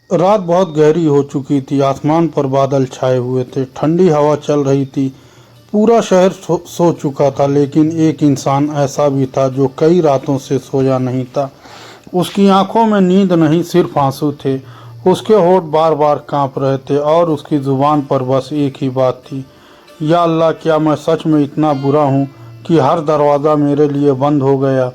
रात बहुत गहरी हो चुकी थी। आसमान पर बादल छाए हुए थे, ठंडी हवा चल रही थी। पूरा शहर सो चुका था, लेकिन एक इंसान ऐसा भी था जो कई रातों से सोया नहीं था। उसकी आंखों में नींद नहीं, सिर्फ आंसू थे। उसके होठ बार बार कांप रहे थे और उसकी जुबान पर बस एक ही बात थी, या अल्लाह, क्या मैं सच में इतना बुरा हूँ कि हर दरवाज़ा मेरे लिए बंद हो गया।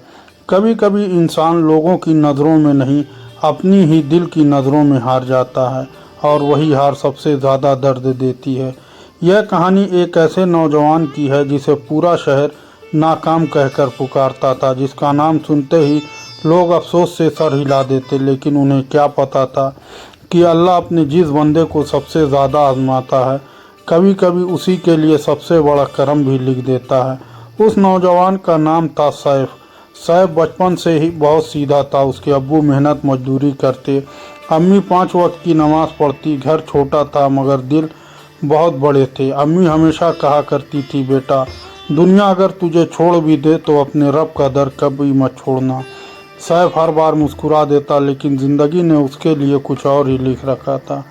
कभी कभी इंसान लोगों की नज़रों में नहीं, अपनी ही दिल की नज़रों में हार जाता है, और वही हार सबसे ज़्यादा दर्द देती है। यह कहानी एक ऐसे नौजवान की है जिसे पूरा शहर नाकाम कहकर पुकारता था, जिसका नाम सुनते ही लोग अफसोस से सर हिला देते। लेकिन उन्हें क्या पता था कि अल्लाह अपने जिस बंदे को सबसे ज़्यादा आजमाता है, कभी कभी उसी के लिए सबसे बड़ा करम भी लिख देता है। उस नौजवान का नाम था सैफ। सैफ बचपन से ही बहुत सीधा था। उसके अब्बू मेहनत मजदूरी करते, अम्मी 5 वक्त की नमाज पढ़ती। घर छोटा था मगर दिल बहुत बड़े थे। अम्मी हमेशा कहा करती थी, बेटा, दुनिया अगर तुझे छोड़ भी दे तो अपने रब का दर कभी मत छोड़ना। सैफ हर बार मुस्कुरा देता, लेकिन ज़िंदगी ने उसके लिए कुछ और ही लिख रखा था।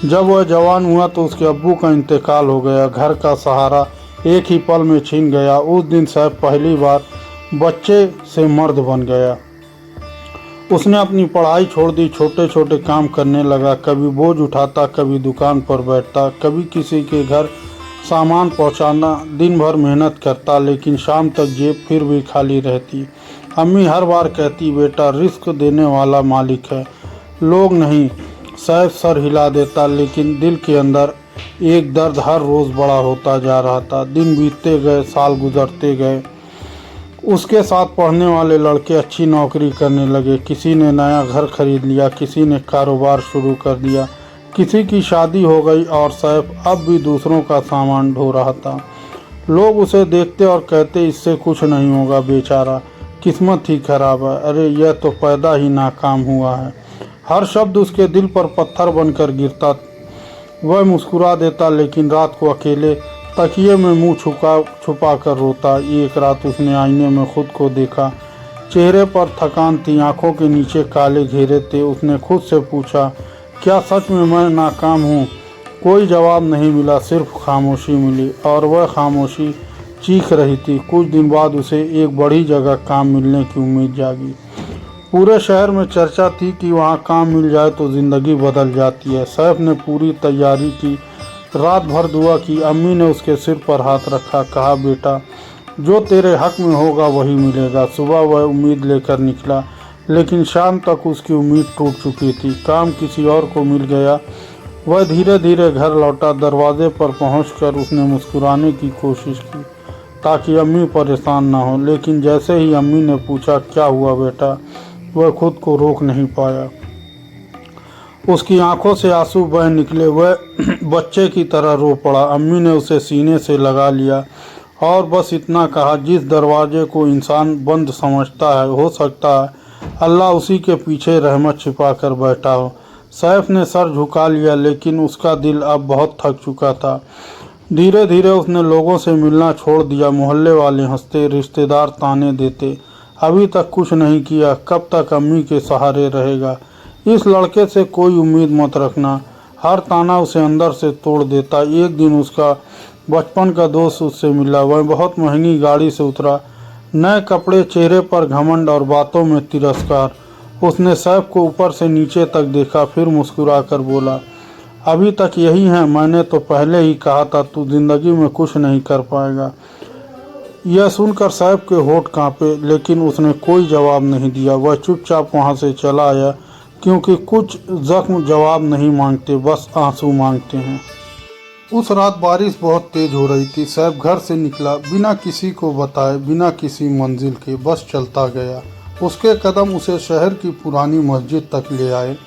जब वह जवान हुआ तो उसके अब्बू का इंतकाल हो गया। घर का सहारा एक ही पल में छीन गया। उस दिन सैफ पहली बार बच्चे से मर्द बन गया। उसने अपनी पढ़ाई छोड़ दी, छोटे छोटे काम करने लगा। कभी बोझ उठाता, कभी दुकान पर बैठता, कभी किसी के घर सामान पहुंचाना। दिन भर मेहनत करता, लेकिन शाम तक जेब फिर भी खाली रहती। अम्मी हर बार कहती, बेटा, रिस्क देने वाला मालिक है, लोग नहीं। सैफ सर हिला देता, लेकिन दिल के अंदर एक दर्द हर रोज़ बड़ा होता जा रहा था। दिन बीतते गए, साल गुजरते गए। उसके साथ पढ़ने वाले लड़के अच्छी नौकरी करने लगे। किसी ने नया घर खरीद लिया, किसी ने कारोबार शुरू कर दिया, किसी की शादी हो गई, और सैफ अब भी दूसरों का सामान ढो रहा था। लोग उसे देखते और कहते, इससे कुछ नहीं होगा, बेचारा, किस्मत ही खराब है, अरे यह तो पैदा ही नाकाम हुआ है। हर शब्द उसके दिल पर पत्थर बनकर गिरता। वह मुस्कुरा देता, लेकिन रात को अकेले तकिए में मुंह छुपा कर रोता। एक रात उसने आईने में खुद को देखा। चेहरे पर थकान थी, आंखों के नीचे काले घेरे थे। उसने खुद से पूछा, क्या सच में मैं नाकाम हूँ? कोई जवाब नहीं मिला, सिर्फ खामोशी मिली, और वह खामोशी चीख रही थी। कुछ दिन बाद उसे एक बड़ी जगह काम मिलने की उम्मीद जागी। पूरे शहर में चर्चा थी कि वहाँ काम मिल जाए तो ज़िंदगी बदल जाती है। सैफ ने पूरी तैयारी की, रात भर दुआ की। अम्मी ने उसके सिर पर हाथ रखा, कहा, बेटा, जो तेरे हक में होगा वही मिलेगा। सुबह वह उम्मीद लेकर निकला, लेकिन शाम तक उसकी उम्मीद टूट चुकी थी। काम किसी और को मिल गया। वह धीरे धीरे घर लौटा। दरवाजे पर पहुंचकर उसने मुस्कुराने की कोशिश की ताकि अम्मी परेशान ना हो, लेकिन जैसे ही अम्मी ने पूछा, क्या हुआ बेटा, वह खुद को रोक नहीं पाया। उसकी आंखों से आंसू बह निकले। वह बच्चे की तरह रो पड़ा। अम्मी ने उसे सीने से लगा लिया और बस इतना कहा, जिस दरवाजे को इंसान बंद समझता है, हो सकता है अल्लाह उसी के पीछे रहमत छिपा कर बैठा हो। सैफ ने सर झुका लिया, लेकिन उसका दिल अब बहुत थक चुका था। धीरे धीरे उसने लोगों से मिलना छोड़ दिया। मोहल्ले वाले हंसते, रिश्तेदार ताने देते, अभी तक कुछ नहीं किया, कब तक अम्मी के सहारे रहेगा? इस लड़के से कोई उम्मीद मत रखना। हर ताना उसे अंदर से तोड़ देता। एक दिन उसका बचपन का दोस्त उससे मिला। वह बहुत महंगी गाड़ी से उतरा, नए कपड़े, चेहरे पर घमंड और बातों में तिरस्कार। उसने सैफ को ऊपर से नीचे तक देखा, फिर मुस्कुरा कर बोला, अभी तक यही है? मैंने तो पहले ही कहा था तू जिंदगी में कुछ नहीं कर पाएगा। यह सुनकर सैफ के होठ कांपे, लेकिन उसने कोई जवाब नहीं दिया। वह चुपचाप वहां से चला आया, क्योंकि कुछ जख्म जवाब नहीं मांगते, बस आंसू मांगते हैं। उस रात बारिश बहुत तेज हो रही थी। सैफ घर से निकला, बिना किसी को बताए, बिना किसी मंजिल के, बस चलता गया। उसके कदम उसे शहर की पुरानी मस्जिद तक ले आए।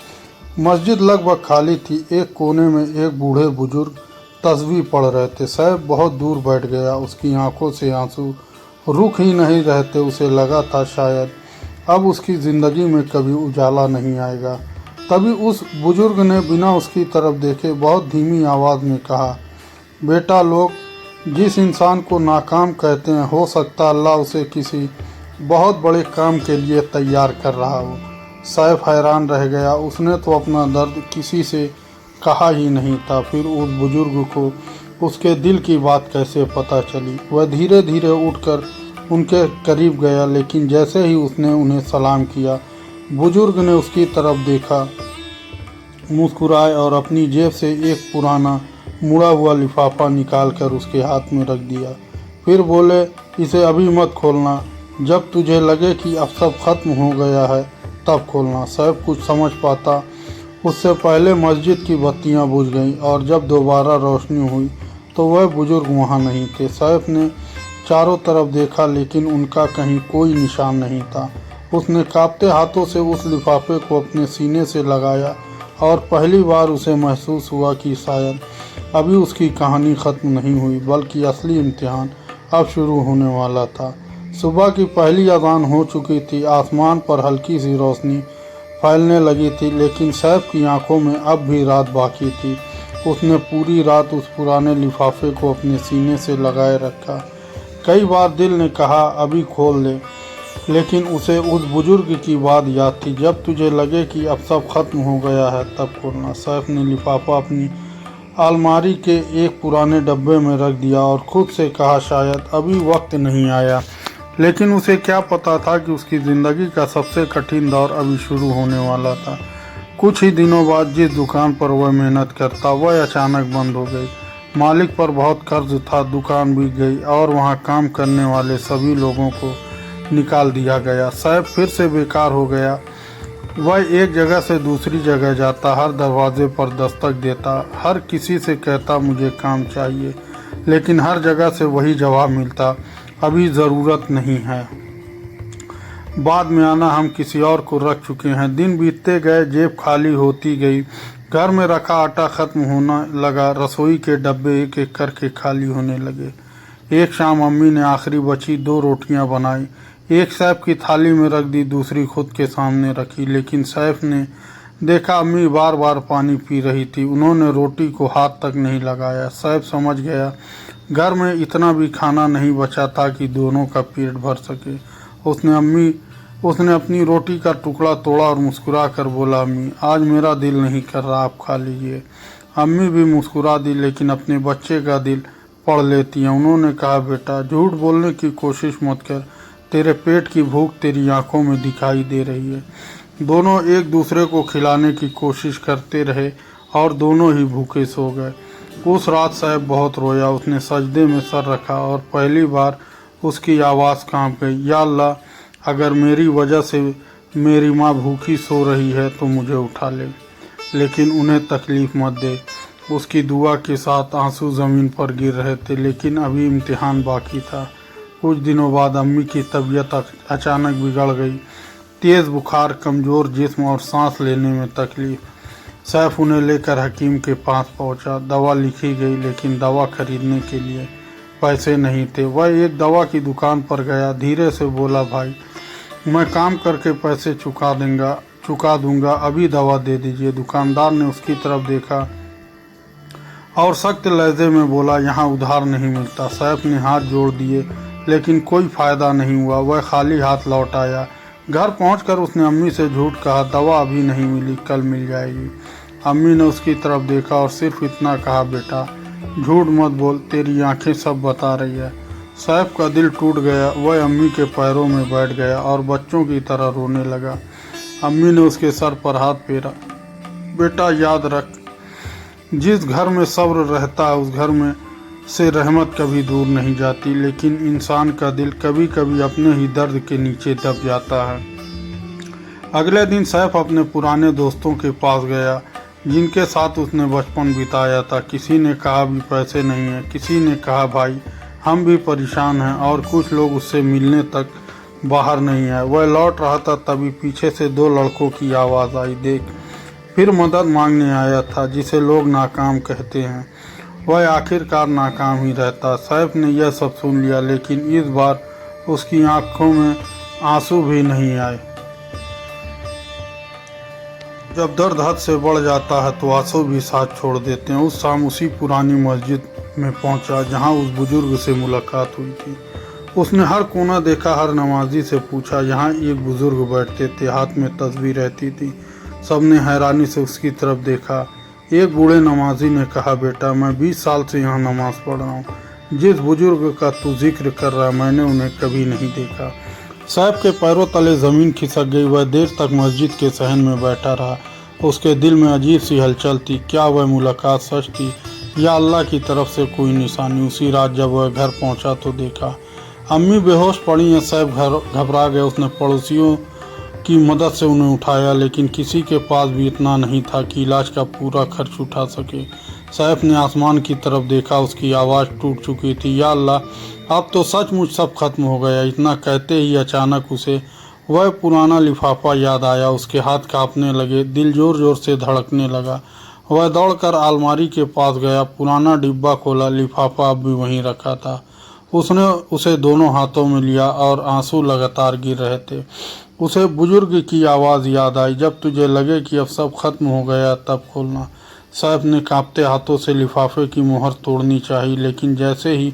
मस्जिद लगभग खाली थी। एक कोने में एक बूढ़े बुजुर्ग तस्बीह पढ़ रहे थे। सैफ बहुत दूर बैठ गया। उसकी आंखों से आंसू रुक ही नहीं रहे थे। उसे लगा था शायद अब उसकी ज़िंदगी में कभी उजाला नहीं आएगा। तभी उस बुजुर्ग ने बिना उसकी तरफ देखे बहुत धीमी आवाज़ में कहा, बेटा, लोग जिस इंसान को नाकाम कहते हैं, हो सकता अल्लाह उसे किसी बहुत बड़े काम के लिए तैयार कर रहा हो। सैफ हैरान रह गया। उसने तो अपना दर्द किसी से कहा ही नहीं था, फिर उस बुजुर्ग को उसके दिल की बात कैसे पता चली। वह धीरे धीरे उठकर उनके करीब गया, लेकिन जैसे ही उसने उन्हें सलाम किया, बुजुर्ग ने उसकी तरफ देखा, मुस्कुराए और अपनी जेब से एक पुराना मुड़ा हुआ लिफाफा निकालकर उसके हाथ में रख दिया। फिर बोले, इसे अभी मत खोलना, जब तुझे लगे कि अब सब खत्म हो गया है तब खोलना। सैफ कुछ समझ पाता उससे पहले मस्जिद की बत्तियां बुझ गईं और जब दोबारा रोशनी हुई तो वह बुजुर्ग वहां नहीं थे। सैफ ने चारों तरफ देखा, लेकिन उनका कहीं कोई निशान नहीं था। उसने कांपते हाथों से उस लिफाफे को अपने सीने से लगाया और पहली बार उसे महसूस हुआ कि शायद अभी उसकी कहानी ख़त्म नहीं हुई, बल्कि असली इम्तिहान अब शुरू होने वाला था। सुबह की पहली अज़ान हो चुकी थी। आसमान पर हल्की सी रोशनी फैलने लगी थी, लेकिन सैफ की आंखों में अब भी रात बाकी थी। उसने पूरी रात उस पुराने लिफाफे को अपने सीने से लगाए रखा। कई बार दिल ने कहा अभी खोल ले, लेकिन उसे उस बुजुर्ग की बात याद थी, जब तुझे लगे कि अब सब खत्म हो गया है तब खोलना। सैफ ने लिफाफा अपनी अलमारी के एक पुराने डब्बे में रख दिया और खुद से कहा शायद अभी वक्त नहीं आया। लेकिन उसे क्या पता था कि उसकी ज़िंदगी का सबसे कठिन दौर अभी शुरू होने वाला था। कुछ ही दिनों बाद जिस दुकान पर वह मेहनत करता वह अचानक बंद हो गई। मालिक पर बहुत कर्ज था, दुकान बिक गई और वहां काम करने वाले सभी लोगों को निकाल दिया गया। सैफ फिर से बेकार हो गया। वह एक जगह से दूसरी जगह जाता, हर दरवाजे पर दस्तक देता, हर किसी से कहता मुझे काम चाहिए, लेकिन हर जगह से वही जवाब मिलता, अभी ज़रूरत नहीं है, बाद में आना, हम किसी और को रख चुके हैं। दिन बीतते गए, जेब खाली होती गई, घर में रखा आटा ख़त्म होना लगा, रसोई के डब्बे एक एक करके खाली होने लगे। एक शाम अम्मी ने आखिरी बची 2 रोटियां बनाई, एक सैफ की थाली में रख दी, दूसरी खुद के सामने रखी। लेकिन सैफ ने देखा अम्मी बार बार पानी पी रही थी, उन्होंने रोटी को हाथ तक नहीं लगाया। सैफ समझ गया घर में इतना भी खाना नहीं बचा था कि दोनों का पेट भर सके। उसने अपनी रोटी का टुकड़ा तोड़ा और मुस्कुरा कर बोला, अम्मी आज मेरा दिल नहीं कर रहा, आप खा लीजिए। अम्मी भी मुस्कुरा दी, लेकिन अपने बच्चे का दिल पढ़ लेती हैं। उन्होंने कहा, बेटा झूठ बोलने की कोशिश मत कर, तेरे पेट की भूख तेरी आंखों में दिखाई दे रही है। दोनों एक दूसरे को खिलाने की कोशिश करते रहे और दोनों ही भूखे सो गए। उस रात सैफ बहुत रोया। उसने सजदे में सर रखा और पहली बार उसकी आवाज़ कांप गई, या अल्लाह अगर मेरी वजह से मेरी माँ भूखी सो रही है तो मुझे उठा ले, लेकिन उन्हें तकलीफ़ मत दे। उसकी दुआ के साथ आंसू ज़मीन पर गिर रहे थे, लेकिन अभी इम्तिहान बाकी था। कुछ दिनों बाद अम्मी की तबीयत अचानक बिगड़ गई, तेज़ बुखार, कमज़ोर जिस्म और सांस लेने में तकलीफ़। सैफ उन्हें लेकर हकीम के पास पहुंचा। दवा लिखी गई, लेकिन दवा खरीदने के लिए पैसे नहीं थे। वह एक दवा की दुकान पर गया, धीरे से बोला, भाई मैं काम करके पैसे चुका दूंगा, अभी दवा दे दीजिए। दुकानदार ने उसकी तरफ देखा और सख्त लहजे में बोला, यहाँ उधार नहीं मिलता। सैफ ने हाथ जोड़ दिए, लेकिन कोई फ़ायदा नहीं हुआ। वह खाली हाथ लौट आया। घर पहुंचकर उसने अम्मी से झूठ कहा, दवा अभी नहीं मिली, कल मिल जाएगी। अम्मी ने उसकी तरफ देखा और सिर्फ इतना कहा, बेटा झूठ मत बोल, तेरी आंखें सब बता रही है। सैफ का दिल टूट गया। वह अम्मी के पैरों में बैठ गया और बच्चों की तरह रोने लगा। अम्मी ने उसके सर पर हाथ फेरा, बेटा याद रख, जिस घर में सब्र रहता है उस घर में से रहमत कभी दूर नहीं जाती, लेकिन इंसान का दिल कभी कभी अपने ही दर्द के नीचे दब जाता है। अगले दिन सैफ अपने पुराने दोस्तों के पास गया, जिनके साथ उसने बचपन बिताया था। किसी ने कहा भी पैसे नहीं है, किसी ने कहा भाई हम भी परेशान हैं, और कुछ लोग उससे मिलने तक बाहर नहीं आए। वह लौट रहा था, तभी पीछे से 2 लड़कों की आवाज़ आई, देख फिर मदद मांगने आया था, जिसे लोग नाकाम कहते हैं वह आखिरकार नाकाम ही रहता। सैफ ने यह सब सुन लिया, लेकिन इस बार उसकी आंखों में आंसू भी नहीं आए। जब दर्द हद से बढ़ जाता है तो आंसू भी साथ छोड़ देते हैं। उस शाम उसी पुरानी मस्जिद में पहुंचा जहां उस बुजुर्ग से मुलाकात हुई थी। उसने हर कोना देखा, हर नमाजी से पूछा। यहाँ एक बुजुर्ग बैठते थे, हाथ में तस्बीह रहती थी। सबने हैरानी से उसकी तरफ देखा। एक बूढ़े नमाजी ने कहा, बेटा मैं 20 साल से यहाँ नमाज पढ़ रहा हूँ। जिस बुजुर्ग का तू जिक्र कर रहा है मैंने उन्हें कभी नहीं देखा। साहब के पैरों तले ज़मीन खिसक गई। वह देर तक मस्जिद के सहन में बैठा रहा। उसके दिल में अजीब सी हलचल थी। क्या वह मुलाकात सच थी या अल्लाह की तरफ से कोई निशानी? उसी रात जब वह घर पहुंचा तो देखा अम्मी बेहोश पड़ी हैं। साहब घबरा गए। उसने पड़ोसियों की मदद से उन्हें उठाया, लेकिन किसी के पास भी इतना नहीं था कि इलाज का पूरा खर्च उठा सके। साहब ने आसमान की तरफ देखा। उसकी आवाज़ टूट चुकी थी। या अल्लाह, अब तो सचमुच सब खत्म हो गया। इतना कहते ही अचानक उसे वह पुराना लिफाफा याद आया। उसके हाथ कांपने लगे, दिल जोर जोर से धड़कने लगा। वह दौड़कर अलमारी के पास गया, पुराना डिब्बा खोला। लिफाफा अब भी वहीं रखा था। उसने उसे दोनों हाथों में लिया और आंसू लगातार गिर रहे थे। उसे बुजुर्ग की आवाज़ याद आई, जब तुझे लगे कि अब सब खत्म हो गया तब खोलना। साहब ने कांपते हाथों से लिफाफे की मुहर तोड़नी चाहिए, लेकिन जैसे ही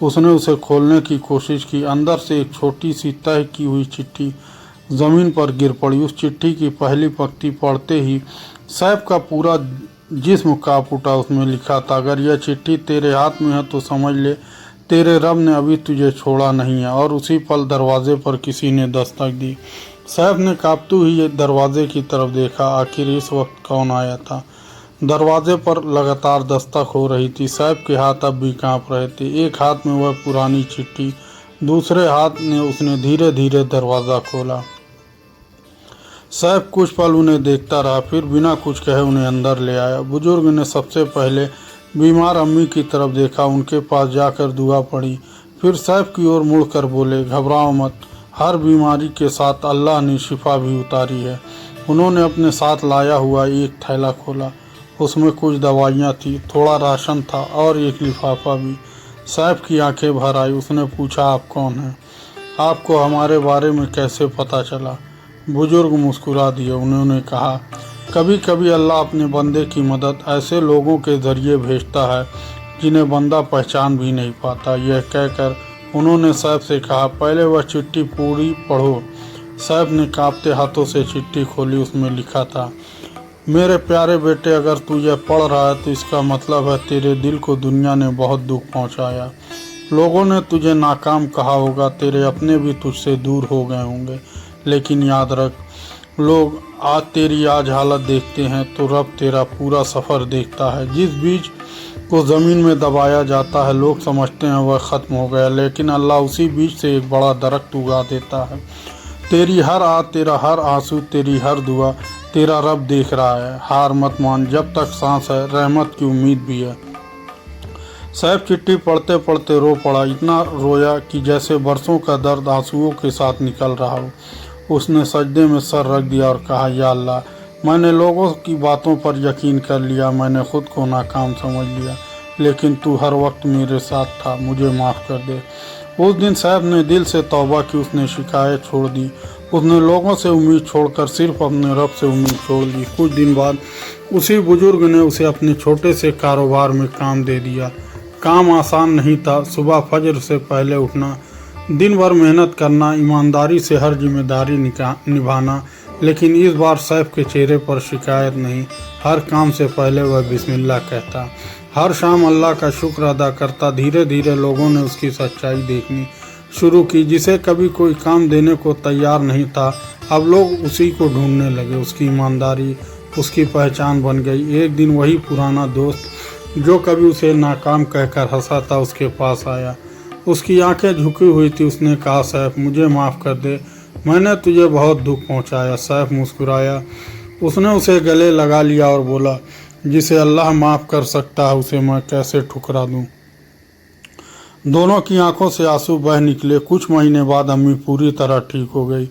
उसने उसे खोलने की कोशिश की, अंदर से एक छोटी सी तह की हुई चिट्ठी ज़मीन पर गिर पड़ी। उस चिट्ठी की पहली पंक्ति पढ़ते ही साहब का पूरा जिस्म कांप उठा। उसमें लिखा था, अगर यह चिट्ठी तेरे हाथ में है तो समझ ले तेरे रब ने अभी तुझे छोड़ा नहीं है। और उसी पल दरवाजे पर किसी ने दस्तक दी। साहब ने कांपते हुए दरवाजे की तरफ देखा। आखिर इस वक्त कौन आया था? दरवाजे पर लगातार दस्तक हो रही थी। साहब के हाथ अब भी कांप रहे थे। एक हाथ में वह पुरानी चिट्ठी, दूसरे हाथ में उसने धीरे धीरे दरवाज़ा खोला। साहब कुछ पल उन्हें देखता रहा, फिर बिना कुछ कहे उन्हें अंदर ले आया। बुजुर्ग ने सबसे पहले बीमार अम्मी की तरफ देखा, उनके पास जाकर दुआ पड़ी। फिर साहब की ओर मुड़कर बोले, घबराओ मत, हर बीमारी के साथ अल्लाह ने शिफा भी उतारी है। उन्होंने अपने साथ लाया हुआ एक थैला खोला। उसमें कुछ दवाइयाँ थी, थोड़ा राशन था और एक लिफाफा भी। साहब की आंखें भर आई। उसने पूछा, आप कौन हैं? आपको हमारे बारे में कैसे पता चला? बुजुर्ग मुस्कुरा दिए। उन्होंने कहा, कभी कभी अल्लाह अपने बंदे की मदद ऐसे लोगों के ज़रिए भेजता है जिन्हें बंदा पहचान भी नहीं पाता। यह कहकर उन्होंने साहब से कहा, पहले वह चिट्ठी पूरी पढ़ो। साहब ने कांपते हाथों से चिट्ठी खोली। उसमें लिखा था, मेरे प्यारे बेटे, अगर तू यह पढ़ रहा है तो इसका मतलब है तेरे दिल को दुनिया ने बहुत दुख पहुंचाया। लोगों ने तुझे नाकाम कहा होगा, तेरे अपने भी तुझसे दूर हो गए होंगे, लेकिन याद रख, लोग आज तेरी आज हालत देखते हैं तो रब तेरा पूरा सफ़र देखता है। जिस बीज को ज़मीन में दबाया जाता है लोग समझते हैं वह ख़त्म हो गया, लेकिन अल्लाह उसी बीज से एक बड़ा दरख्त उगा देता है। तेरी हर आह, तेरा हर आंसू, तेरी हर दुआ तेरा रब देख रहा है। हार मत मान, जब तक सांस है रहमत की उम्मीद भी है। साहब चिट्ठी पढ़ते पढ़ते रो पड़ा। इतना रोया कि जैसे बरसों का दर्द आंसुओं के साथ निकल रहा हो। उसने सजदे में सर रख दिया और कहा, या अल्लाह, मैंने लोगों की बातों पर यकीन कर लिया, मैंने खुद को नाकाम समझ लिया, लेकिन तू हर वक्त मेरे साथ था, मुझे माफ़ कर दे। उस दिन साहब ने दिल से तौबा की। उसने शिकायत छोड़ दी। उसने लोगों से उम्मीद छोड़कर सिर्फ अपने रब से उम्मीद छोड़ दी। कुछ दिन बाद उसी बुजुर्ग ने उसे अपने छोटे से कारोबार में काम दे दिया। काम आसान नहीं था। सुबह फजर से पहले उठना, दिन भर मेहनत करना, ईमानदारी से हर जिम्मेदारी निभाना। लेकिन इस बार सैफ के चेहरे पर शिकायत नहीं। हर काम से पहले वह बिस्मिल्लाह कहता। हर शाम अल्लाह का शुक्र अदा करता। धीरे धीरे लोगों ने उसकी सच्चाई देखनी शुरू की। जिसे कभी कोई काम देने को तैयार नहीं था, अब लोग उसी को ढूंढने लगे। उसकी ईमानदारी उसकी पहचान बन गई। एक दिन वही पुराना दोस्त जो कभी उसे नाकाम कहकर हंसा था उसके पास आया। उसकी आंखें झुकी हुई थी। उसने कहा, सैफ, मुझे माफ़ कर दे, मैंने तुझे बहुत दुख पहुंचाया। सैफ मुस्कुराया। उसने उसे गले लगा लिया और बोला, जिसे अल्लाह माफ़ कर सकता है उसे मैं कैसे ठुकरा दूं। दोनों की आंखों से आंसू बह निकले। कुछ महीने बाद अम्मी पूरी तरह ठीक हो गई।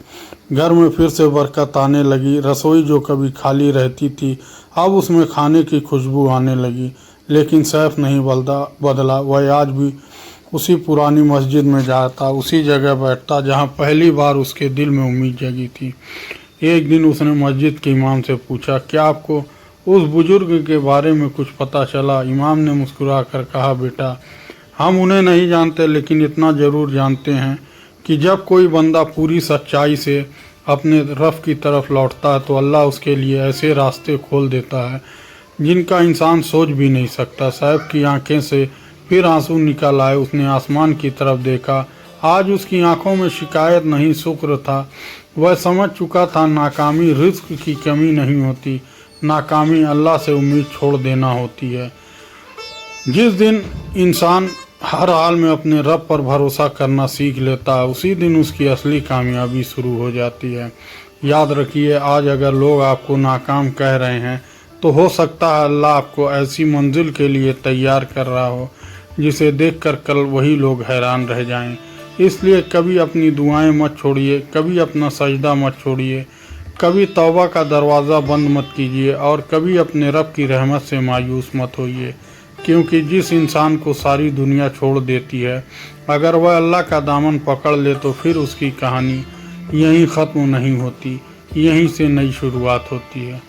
घर में फिर से बरकत आने लगी। रसोई जो कभी खाली रहती थी अब उसमें खाने की खुशबू आने लगी। लेकिन सैफ नहीं बदला। वह आज भी उसी पुरानी मस्जिद में जाता, उसी जगह बैठता जहां पहली बार उसके दिल में उम्मीद जगी थी। एक दिन उसने मस्जिद के इमाम से पूछा, क्या आपको उस बुजुर्ग के बारे में कुछ पता चला? इमाम ने मुस्कुरा कर कहा, बेटा, हम उन्हें नहीं जानते, लेकिन इतना ज़रूर जानते हैं कि जब कोई बंदा पूरी सच्चाई से अपने रब की तरफ लौटता है तो अल्लाह उसके लिए ऐसे रास्ते खोल देता है जिनका इंसान सोच भी नहीं सकता। साहब की आंखें से फिर आंसू निकल आए। उसने आसमान की तरफ देखा। आज उसकी आंखों में शिकायत नहीं, शुक्र था। वह समझ चुका था नाकामी रिस्क की कमी नहीं होती, नाकामी अल्लाह से उम्मीद छोड़ देना होती है। जिस दिन इंसान हर हाल में अपने रब पर भरोसा करना सीख लेता है, उसी दिन उसकी असली कामयाबी शुरू हो जाती है। याद रखिए, आज अगर लोग आपको नाकाम कह रहे हैं तो हो सकता है अल्लाह आपको ऐसी मंजिल के लिए तैयार कर रहा हो जिसे देखकर कल वही लोग हैरान रह जाएं। इसलिए कभी अपनी दुआएं मत छोड़िए, कभी अपना सजदा मत छोड़िए, कभी तौबा का दरवाज़ा बंद मत कीजिए और कभी अपने रब की रहमत से मायूस मत होइए। क्योंकि जिस इंसान को सारी दुनिया छोड़ देती है, अगर वह अल्लाह का दामन पकड़ ले तो फिर उसकी कहानी यहीं ख़त्म नहीं होती, यहीं से नई शुरुआत होती है।